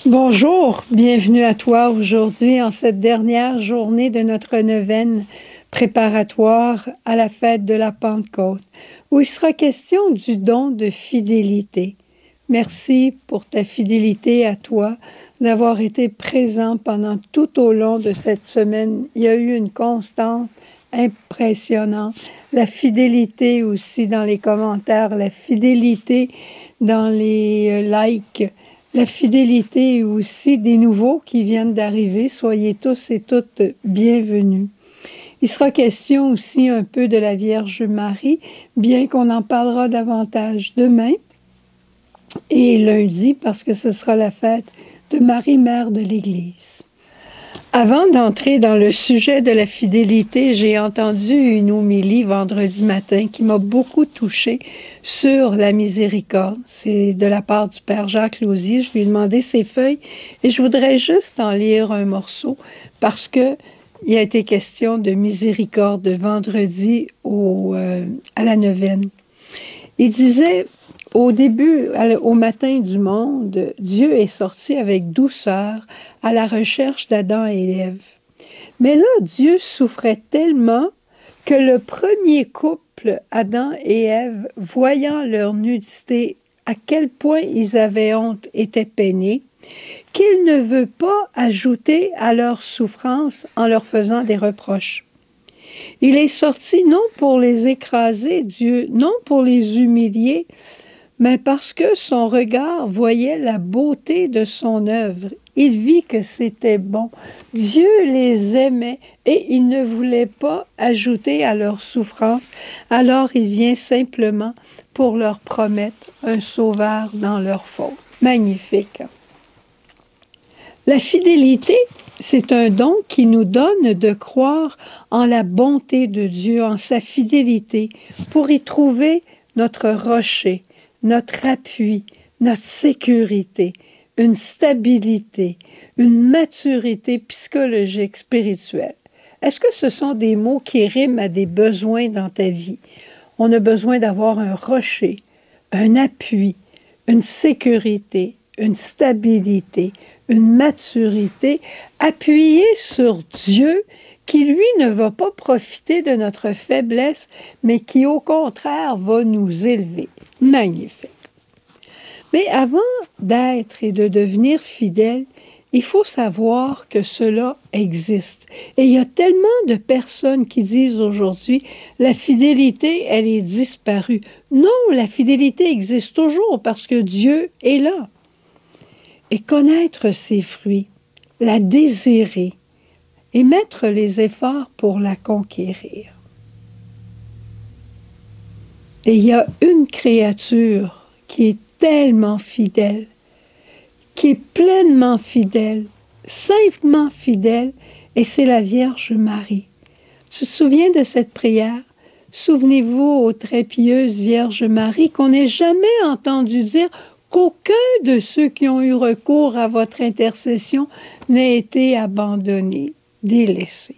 Bonjour, bienvenue à toi aujourd'hui en cette dernière journée de notre neuvaine préparatoire à la fête de la Pentecôte, où il sera question du don de fidélité. Merci pour ta fidélité à toi, d'avoir été présent pendant tout au long de cette semaine. Il y a eu une constante impressionnante. La fidélité aussi dans les commentaires, la fidélité dans les likes, la fidélité aussi des nouveaux qui viennent d'arriver. Soyez tous et toutes bienvenus. Il sera question aussi un peu de la Vierge Marie, bien qu'on en parlera davantage demain et lundi, parce que ce sera la fête de Marie, Mère de l'Église. Avant d'entrer dans le sujet de la fidélité, j'ai entendu une homélie vendredi matin qui m'a beaucoup touchée sur la miséricorde. C'est de la part du Père Jacques Lausier. Je lui ai demandé ses feuilles et je voudrais juste en lire un morceau parce que il a été question de miséricorde vendredi à la neuvaine. Il disait, au début, au matin du monde, Dieu est sorti avec douceur à la recherche d'Adam et Ève. Mais là, Dieu souffrait tellement que le premier couple, Adam et Ève, voyant leur nudité, à quel point ils avaient honte, étaient peinés, qu'il ne veut pas ajouter à leur souffrance en leur faisant des reproches. Il est sorti non pour les écraser, Dieu, non pour les humilier, mais parce que son regard voyait la beauté de son œuvre. Il vit que c'était bon. Dieu les aimait et il ne voulait pas ajouter à leur souffrance. Alors il vient simplement pour leur promettre un sauveur dans leur faute. Magnifique. La fidélité, c'est un don qui nous donne de croire en la bonté de Dieu, en sa fidélité, pour y trouver notre rocher, notre appui, notre sécurité, une stabilité, une maturité psychologique, spirituelle. Est-ce que ce sont des mots qui riment à des besoins dans ta vie? On a besoin d'avoir un rocher, un appui, une sécurité, une stabilité, une maturité appuyée sur Dieu qui, lui, ne va pas profiter de notre faiblesse, mais qui, au contraire, va nous élever. Magnifique. Mais avant d'être et de devenir fidèle, il faut savoir que cela existe. Et il y a tellement de personnes qui disent aujourd'hui, la fidélité, elle est disparue. Non, la fidélité existe toujours parce que Dieu est là. Et connaître ses fruits, la désirer et mettre les efforts pour la conquérir. Et il y a une créature qui est tellement fidèle, qui est pleinement fidèle, saintement fidèle, et c'est la Vierge Marie. Tu te souviens de cette prière? Souvenez-vous, ô très pieuse Vierge Marie, qu'on n'ait jamais entendu dire qu'aucun de ceux qui ont eu recours à votre intercession n'ait été abandonné, délaissé.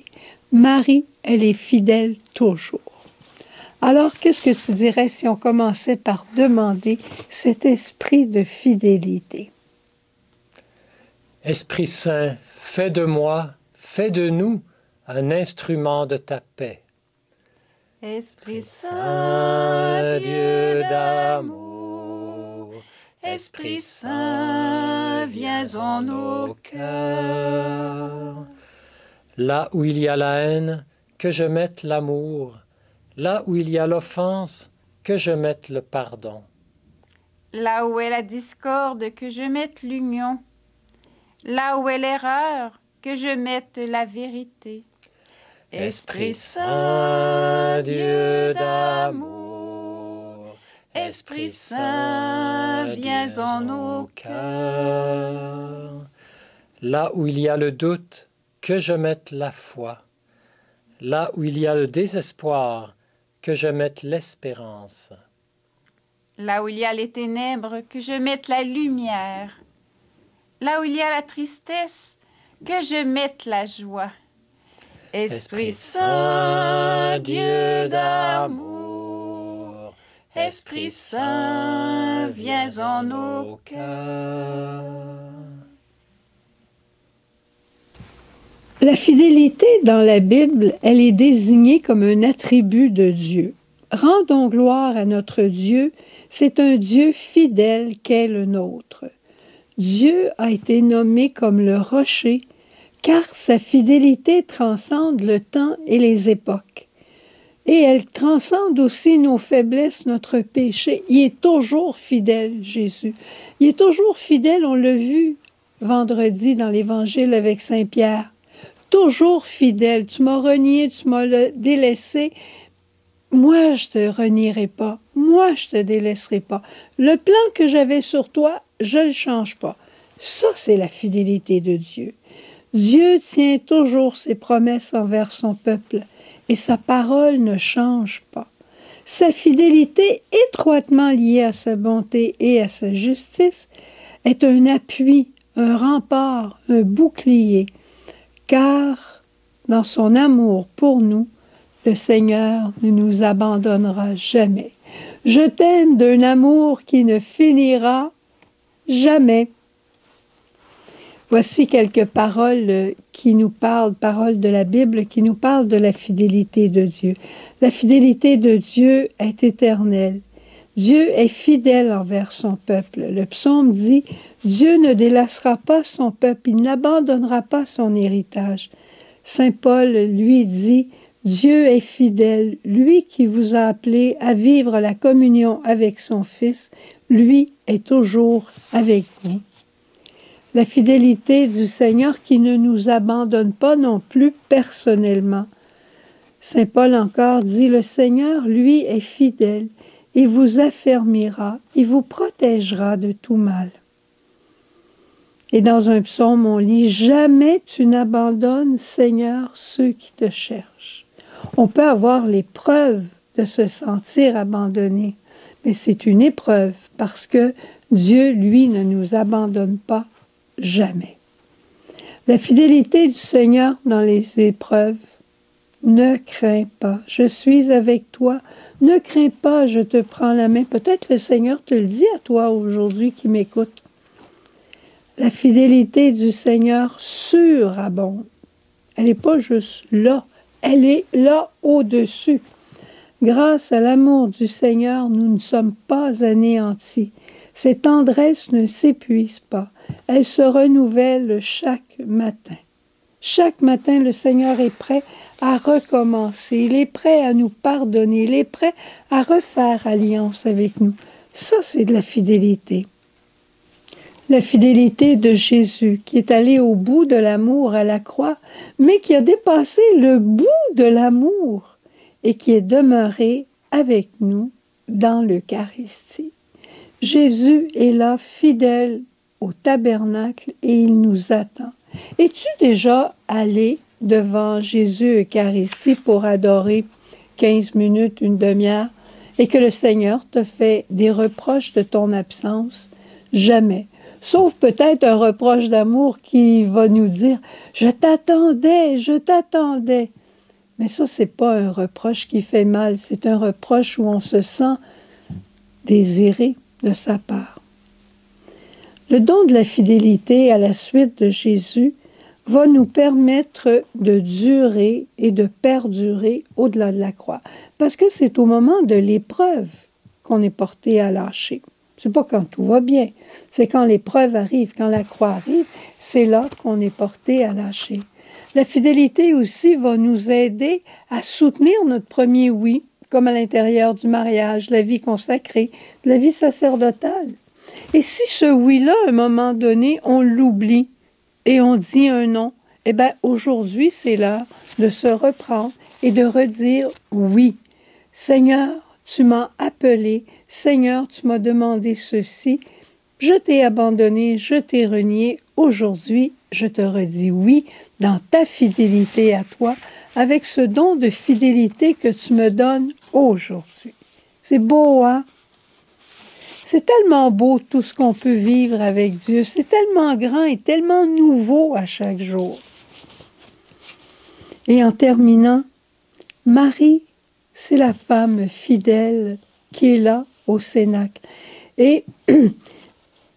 Marie, elle est fidèle toujours. Alors, qu'est-ce que tu dirais si on commençait par demander cet esprit de fidélité? Esprit Saint, fais de moi, fais de nous un instrument de ta paix. Esprit Saint, Dieu d'amour, Esprit Saint, viens en nos cœurs. Là où il y a la haine, que je mette l'amour. Là où il y a l'offense, que je mette le pardon. Là où est la discorde, que je mette l'union. Là où est l'erreur, que je mette la vérité. Esprit Saint, Dieu d'amour, Esprit Saint, viens en nos cœurs. Là où il y a le doute, que je mette la foi. Là où il y a le désespoir, que je mette l'espérance. Là où il y a les ténèbres, que je mette la lumière. Là où il y a la tristesse, que je mette la joie. Esprit Saint, Dieu d'amour, Esprit Saint, viens en nos cœurs. La fidélité dans la Bible, elle est désignée comme un attribut de Dieu. Rendons gloire à notre Dieu, c'est un Dieu fidèle qu'est le nôtre. Dieu a été nommé comme le rocher, car sa fidélité transcende le temps et les époques. Et elle transcende aussi nos faiblesses, notre péché. Il est toujours fidèle, Jésus. Il est toujours fidèle, on l'a vu vendredi dans l'Évangile avec Saint Pierre. Toujours fidèle. Tu m'as renié, tu m'as délaissé. Moi, je te renierai pas. Moi, je te délaisserai pas. Le plan que j'avais sur toi, je ne le change pas. Ça, c'est la fidélité de Dieu. Dieu tient toujours ses promesses envers son peuple et sa parole ne change pas. Sa fidélité, étroitement liée à sa bonté et à sa justice, est un appui, un rempart, un bouclier, car dans son amour pour nous, le Seigneur ne nous abandonnera jamais. Je t'aime d'un amour qui ne finira jamais. Voici quelques paroles qui nous parlent, paroles de la Bible, qui nous parlent de la fidélité de Dieu. La fidélité de Dieu est éternelle. Dieu est fidèle envers son peuple. Le psaume dit, Dieu ne délaissera pas son peuple, il n'abandonnera pas son héritage. Saint Paul, lui, dit, Dieu est fidèle, lui qui vous a appelé à vivre la communion avec son Fils, lui est toujours avec vous. La fidélité du Seigneur qui ne nous abandonne pas non plus personnellement. Saint Paul encore dit, le Seigneur, lui, est fidèle, il vous affermira, il vous protégera de tout mal. Et dans un psaume, on lit, jamais tu n'abandonnes, Seigneur, ceux qui te cherchent. On peut avoir l'épreuve de se sentir abandonné, mais c'est une épreuve parce que Dieu, lui, ne nous abandonne pas jamais. La fidélité du Seigneur dans les épreuves, ne crains pas, je suis avec toi, ne crains pas, je te prends la main. Peut-être le Seigneur te le dit à toi aujourd'hui qui m'écoute. La fidélité du Seigneur surabonde. Elle n'est pas juste là, elle est là au-dessus. Grâce à l'amour du Seigneur, nous ne sommes pas anéantis. Ses tendresses ne s'épuisent pas. Elles se renouvellent chaque matin. Chaque matin, le Seigneur est prêt à recommencer. Il est prêt à nous pardonner. Il est prêt à refaire alliance avec nous. Ça, c'est de la fidélité. La fidélité de Jésus, qui est allé au bout de l'amour à la croix, mais qui a dépassé le bout de l'amour et qui est demeuré avec nous dans l'Eucharistie. Jésus est là, fidèle au tabernacle, et il nous attend. Es-tu déjà allé devant Jésus Eucharistie pour adorer 15 minutes, une demi-heure, et que le Seigneur te fait des reproches de ton absence? Jamais. Sauf peut-être un reproche d'amour qui va nous dire « Je t'attendais, je t'attendais ». Mais ça, c'est pas un reproche qui fait mal, c'est un reproche où on se sent désiré de sa part. Le don de la fidélité à la suite de Jésus va nous permettre de durer et de perdurer au-delà de la croix. Parce que c'est au moment de l'épreuve qu'on est porté à lâcher. C'est pas quand tout va bien, c'est quand l'épreuve arrive, quand la croix arrive, c'est là qu'on est porté à lâcher. La fidélité aussi va nous aider à soutenir notre premier oui, comme à l'intérieur du mariage, la vie consacrée, la vie sacerdotale. Et si ce oui-là, à un moment donné, on l'oublie et on dit un non, eh bien, aujourd'hui, c'est l'heure de se reprendre et de redire oui. Seigneur, tu m'as appelé. Seigneur, tu m'as demandé ceci. Je t'ai abandonné, je t'ai renié. Aujourd'hui, je te redis oui dans ta fidélité à toi, avec ce don de fidélité que tu me donnes aujourd'hui. C'est beau, hein? C'est tellement beau tout ce qu'on peut vivre avec Dieu. C'est tellement grand et tellement nouveau à chaque jour. Et en terminant, Marie, c'est la femme fidèle qui est là au Cénacle. Et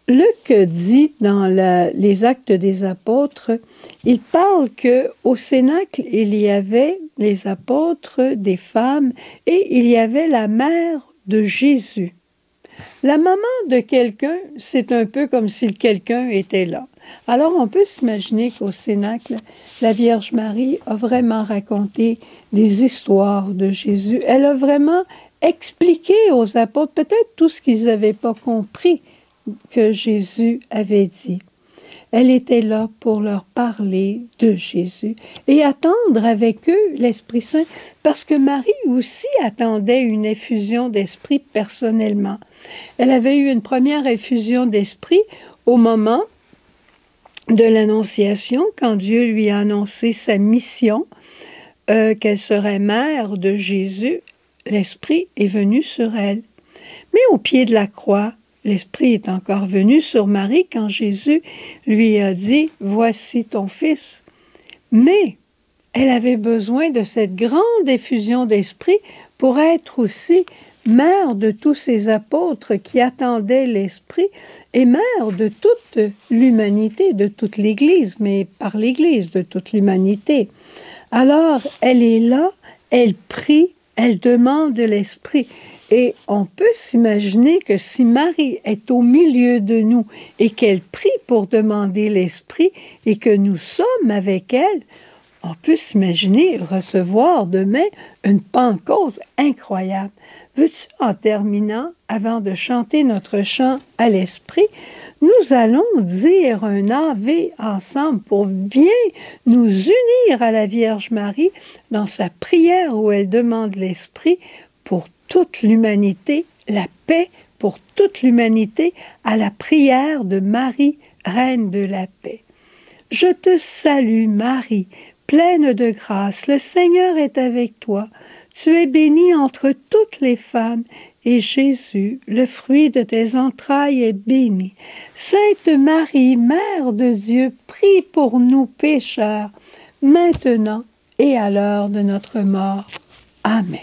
Luc dit dans les Actes des Apôtres, il parle qu'au Cénacle, il y avait les apôtres, des femmes, et il y avait la mère de Jésus. La maman de quelqu'un, c'est un peu comme si le quelqu'un était là. Alors on peut s'imaginer qu'au Cénacle, la Vierge Marie a vraiment raconté des histoires de Jésus. Elle a vraiment expliqué aux apôtres peut-être tout ce qu'ils n'avaient pas compris que Jésus avait dit. Elle était là pour leur parler de Jésus et attendre avec eux l'Esprit Saint, parce que Marie aussi attendait une effusion d'esprit personnellement. Elle avait eu une première effusion d'esprit au moment de l'Annonciation, quand Dieu lui a annoncé sa mission, qu'elle serait mère de Jésus. L'Esprit est venu sur elle. Mais au pied de la croix, l'Esprit est encore venu sur Marie quand Jésus lui a dit « Voici ton fils ». Mais elle avait besoin de cette grande effusion d'Esprit pour être aussi mère de tous ces apôtres qui attendaient l'Esprit et mère de toute l'humanité, de toute l'Église, mais par l'Église, de toute l'humanité. Alors, elle est là, elle prie, elle demande de l'Esprit. Et on peut s'imaginer que si Marie est au milieu de nous et qu'elle prie pour demander l'Esprit et que nous sommes avec elle, on peut s'imaginer recevoir demain une Pentecôte incroyable. Veux-tu, en terminant, avant de chanter notre chant à l'Esprit, nous allons dire un Ave ensemble pour bien nous unir à la Vierge Marie dans sa prière où elle demande l'Esprit pour toute l'humanité, la paix pour toute l'humanité, à la prière de Marie, Reine de la paix. Je te salue, Marie, pleine de grâce, le Seigneur est avec toi. Tu es bénie entre toutes les femmes, et Jésus, le fruit de tes entrailles, est béni. Sainte Marie, Mère de Dieu, prie pour nous pécheurs, maintenant et à l'heure de notre mort. Amen.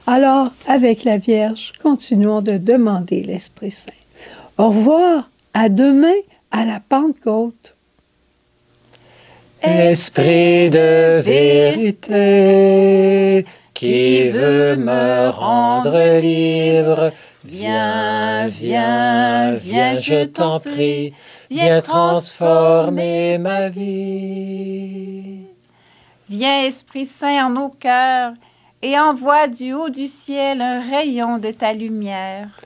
Alors, avec la Vierge, continuons de demander l'Esprit Saint. Au revoir, à demain, à la Pentecôte. Esprit de vérité, qui veut me rendre libre, viens, viens, viens, je t'en prie, viens transformer ma vie. Viens, Esprit Saint, en nos cœurs, et envoie du haut du ciel un rayon de ta lumière.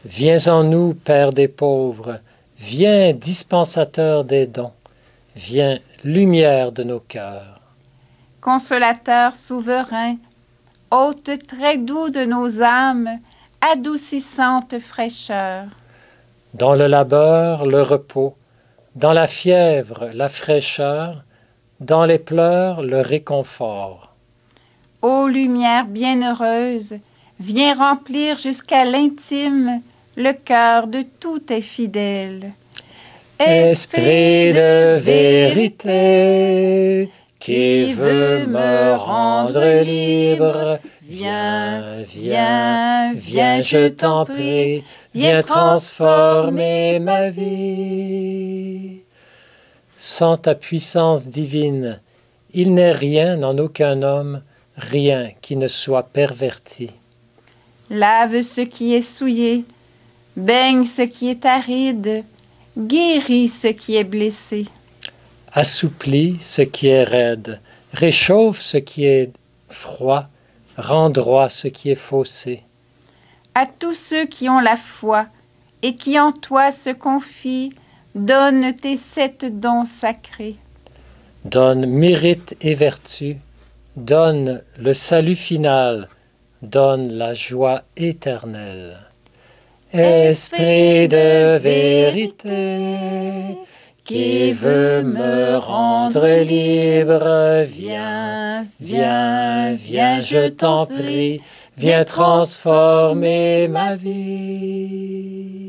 Viens en nous, Père des pauvres, viens, dispensateur des dons, viens, lumière de nos cœurs. Consolateur souverain, hôte très doux de nos âmes, adoucissante fraîcheur. Dans le labeur, le repos, dans la fièvre, la fraîcheur, dans les pleurs, le réconfort. Ô lumière bienheureuse, viens remplir jusqu'à l'intime le cœur de tous tes fidèles. Esprit de vérité, qui veut me rendre libre, viens, viens, viens, je t'en prie, viens transformer ma vie. Sans ta puissance divine, il n'est rien en aucun homme, rien qui ne soit perverti. Lave ce qui est souillé, baigne ce qui est aride, guéris ce qui est blessé. Assouplis ce qui est raide, réchauffe ce qui est froid, rends droit ce qui est faussé. À tous ceux qui ont la foi et qui en toi se confient, donne tes 7 dons sacrés. Donne mérite et vertu, donne le salut final, donne la joie éternelle. Esprit de vérité, qui veut me rendre libre, viens, viens, viens, je t'en prie, viens transformer ma vie.